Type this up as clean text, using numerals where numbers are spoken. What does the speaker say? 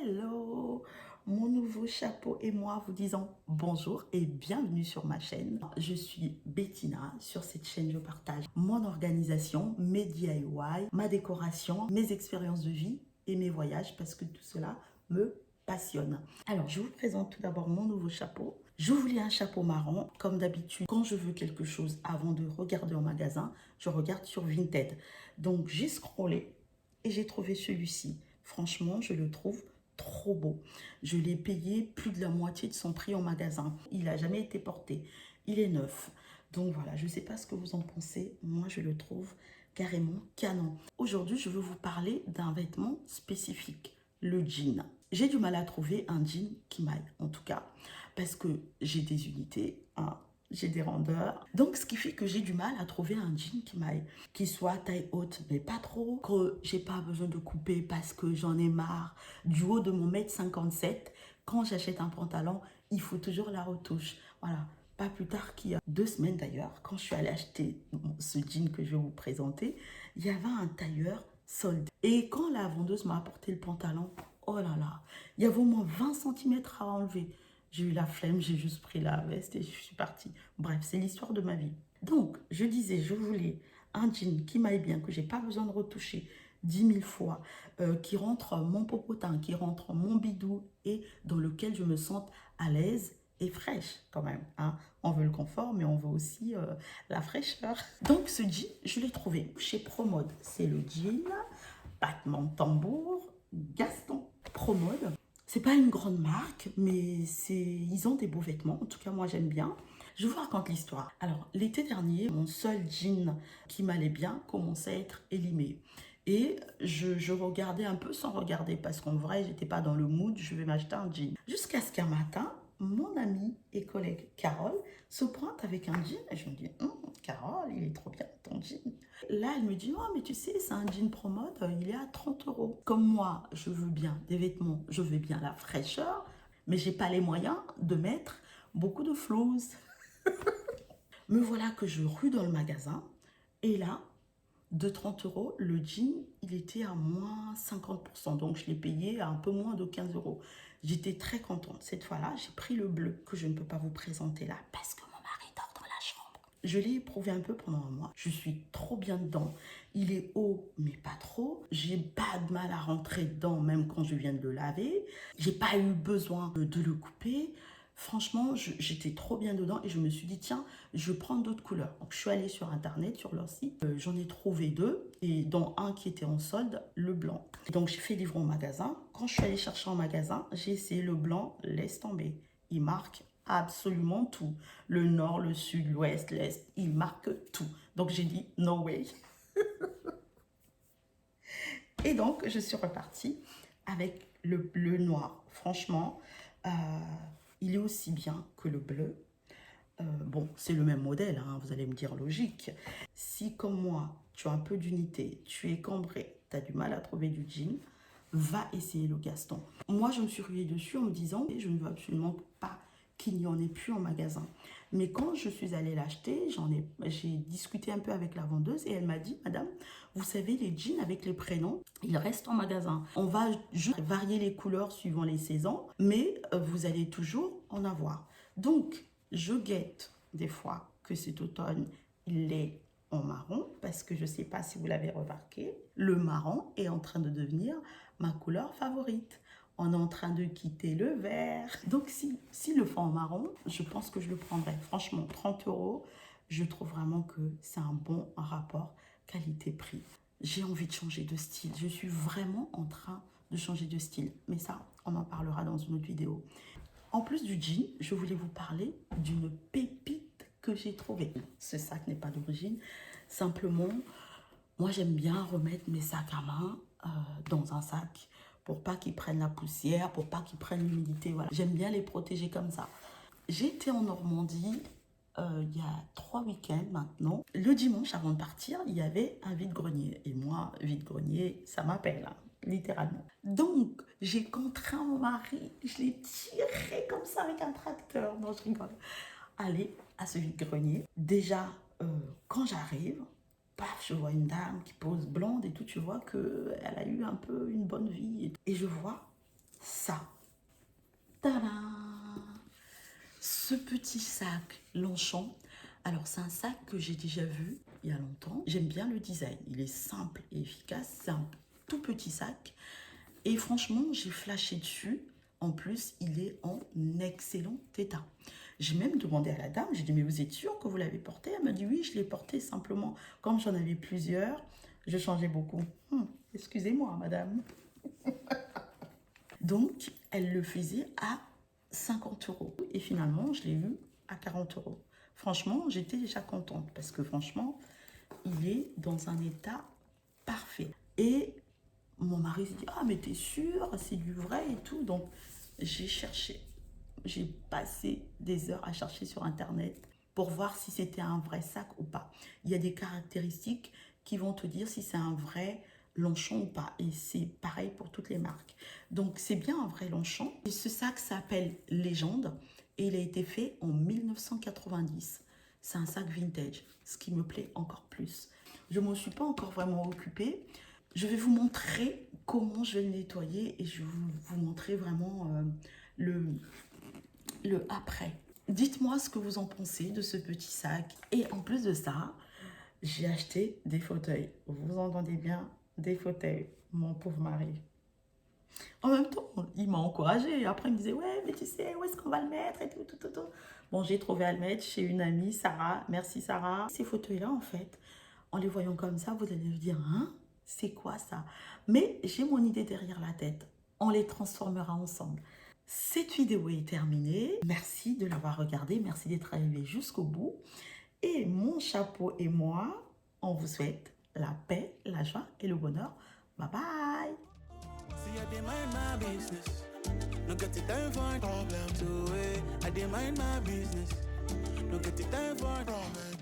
Hello, mon nouveau chapeau et moi vous disons bonjour et bienvenue sur ma chaîne. Je suis Bettina. Sur cette chaîne, je partage mon organisation, mes DIY, ma décoration, mes expériences de vie et mes voyages parce que tout cela me passionne. Alors, je vous présente tout d'abord mon nouveau chapeau. Je voulais un chapeau marron. Comme d'habitude, quand je veux quelque chose avant de regarder en magasin, je regarde sur Vinted. Donc, j'ai scrollé et j'ai trouvé celui-ci. Franchement, je le trouve trop beau. Je l'ai payé plus de la moitié de son prix en magasin. Il n'a jamais été porté. Il est neuf. Donc voilà, je ne sais pas ce que vous en pensez. Moi, je le trouve carrément canon. Aujourd'hui, je veux vous parler d'un vêtement spécifique, le jean. J'ai du mal à trouver un jean qui m'aille, en tout cas, parce que j'ai des unités, hein, j'ai des rondeurs. Donc, ce qui fait que j'ai du mal à trouver un jean qui m'aille, qui soit taille haute, mais pas trop, que j'ai pas besoin de couper parce que j'en ai marre. Du haut de mon 1m57, quand j'achète un pantalon, il faut toujours la retouche. Voilà. Pas plus tard qu'il y a 2 semaines d'ailleurs, quand je suis allée acheter ce jean que je vais vous présenter, il y avait un tailleur solde. Et quand la vendeuse m'a apporté le pantalon, oh là là, il y avait au moins 20 centimètres à enlever. J'ai eu la flemme, j'ai juste pris la veste et je suis partie. Bref, c'est l'histoire de ma vie. Donc, je disais, je voulais un jean qui m'aille bien, que j'ai pas besoin de retoucher 10 000 fois, qui rentre mon popotin, qui rentre mon bidou et dans lequel je me sente à l'aise et fraîche quand même. Hein. On veut le confort, mais on veut aussi la fraîcheur. Donc, ce jean, je l'ai trouvé chez Promode. C'est le jean, battement de tambour, Gaston. Promode. C'est pas une grande marque, mais ils ont des beaux vêtements. En tout cas, moi, j'aime bien. Je vous raconte l'histoire. Alors, l'été dernier, mon seul jean qui m'allait bien commençait à être élimé. Et je regardais un peu sans regarder parce qu'en vrai, j'étais pas dans le mood, je vais m'acheter un jean. Jusqu'à ce qu'un matin, mon amie et collègue Carole se pointe avec un jean et je me dis, Carole, il est trop bien ton jean. Là, elle me dit, oh, mais tu sais, c'est un jean Promode, il est à 30 euros. Comme moi, je veux bien des vêtements, je veux bien la fraîcheur, mais j'ai pas les moyens de mettre beaucoup de flouze. Me voilà que je rue dans le magasin et là, de 30 euros, le jean, il était à moins 50%. Donc, je l'ai payé à un peu moins de 15 euros. J'étais très contente. Cette fois-là, j'ai pris le bleu que je ne peux pas vous présenter là parce que mon mari dort dans la chambre. Je l'ai éprouvé un peu pendant un mois. Je suis trop bien dedans. Il est haut, mais pas trop. J'ai pas de mal à rentrer dedans, même quand je viens de le laver. J'ai pas eu besoin de le couper. Franchement, j'étais trop bien dedans et je me suis dit, tiens, je prends d'autres couleurs. Donc, je suis allée sur Internet, sur leur site. J'en ai trouvé 2 et dont un qui était en solde, le blanc. Donc, j'ai fait livrer au magasin. Quand je suis allée chercher en magasin, j'ai essayé le blanc, laisse tomber. Il marque absolument tout. Le nord, le sud, l'ouest, l'est, il marque tout. Donc, j'ai dit, no way. Et donc, je suis repartie avec le bleu noir. Franchement, il est aussi bien que le bleu. Bon, c'est le même modèle, hein, vous allez me dire logique. Si, comme moi, tu as un peu d'unité, tu es cambré, tu as du mal à trouver du jean, va essayer le Gaston. Moi, je me suis ruée dessus en me disant, je ne veux absolument pas qu'il n'y en ait plus en magasin. Mais quand je suis allée l'acheter, j'ai discuté un peu avec la vendeuse et elle m'a dit, madame, vous savez, les jeans avec les prénoms, ils restent en magasin. On va juste varier les couleurs suivant les saisons, mais vous allez toujours en avoir. Donc, je guette des fois que cet automne, il est en marron, parce que je ne sais pas si vous l'avez remarqué, le marron est en train de devenir ma couleur favorite. On est en train de quitter le vert. Donc, si le fond en marron, je pense que je le prendrais. Franchement, 30 euros, je trouve vraiment que c'est un bon rapport qualité-prix. J'ai envie de changer de style. Je suis vraiment en train de changer de style. Mais ça, on en parlera dans une autre vidéo. En plus du jean, je voulais vous parler d'une pépite que j'ai trouvée. Ce sac n'est pas d'origine. Simplement, moi, j'aime bien remettre mes sacs à main dans un sac pour pas qu'ils prennent la poussière, pour pas qu'ils prennent l'humidité. Voilà. J'aime bien les protéger comme ça. J'ai été en Normandie il y a 3 week-ends maintenant. Le dimanche, avant de partir, il y avait un vide-grenier. Et moi, vide-grenier, ça m'appelle, hein, littéralement. Donc, j'ai contraint mon mari, je l'ai tiré comme ça avec un tracteur. Non, je rigole. Aller à ce vide-grenier. Déjà, quand j'arrive, paf, je vois une dame qui pose blonde et tout, tu vois qu'elle a eu un peu une bonne vie. Et je vois ça. Tadam! Ce petit sac Longchamp, alors c'est un sac que j'ai déjà vu il y a longtemps. J'aime bien le design, il est simple et efficace. C'est un tout petit sac et franchement j'ai flashé dessus. En plus, il est en excellent état. J'ai même demandé à la dame, j'ai dit mais vous êtes sûre que vous l'avez porté? Elle m'a dit oui, je l'ai porté simplement. Comme j'en avais plusieurs, je changeais beaucoup. Excusez-moi madame. Donc, elle le faisait à 50 euros. Et finalement, je l'ai eu à 40 euros. Franchement, j'étais déjà contente parce que franchement, il est dans un état parfait. Et mon mari se dit, ah mais t'es sûre, c'est du vrai et tout. Donc, j'ai cherché. J'ai passé des heures à chercher sur Internet pour voir si c'était un vrai sac ou pas. Il y a des caractéristiques qui vont te dire si c'est un vrai Longchamp ou pas. Et c'est pareil pour toutes les marques. Donc, c'est bien un vrai Longchamp. Et ce sac s'appelle Légende et il a été fait en 1990. C'est un sac vintage, ce qui me plaît encore plus. Je ne m'en suis pas encore vraiment occupée. Je vais vous montrer comment je vais le nettoyer et je vais vous montrer vraiment le après. Dites-moi ce que vous en pensez de ce petit sac. Et en plus de ça, j'ai acheté des fauteuils. Vous entendez bien, des fauteuils, mon pauvre mari. En même temps, il m'a encouragée. Après, il me disait, ouais, mais tu sais, où est-ce qu'on va le mettre et tout, tout, tout, tout. Bon, j'ai trouvé à le mettre chez une amie, Sarah. Merci, Sarah. Ces fauteuils-là, en fait, en les voyant comme ça, vous allez vous dire, hein, c'est quoi ça? Mais j'ai mon idée derrière la tête. On les transformera ensemble. Cette vidéo est terminée. Merci de l'avoir regardée. Merci d'être arrivé jusqu'au bout. Et mon chapeau et moi, on vous souhaite la paix, la joie et le bonheur. Bye bye. See, I dey mind my business. No get the time for problem to it. I dey mind my business. No get the time for problem.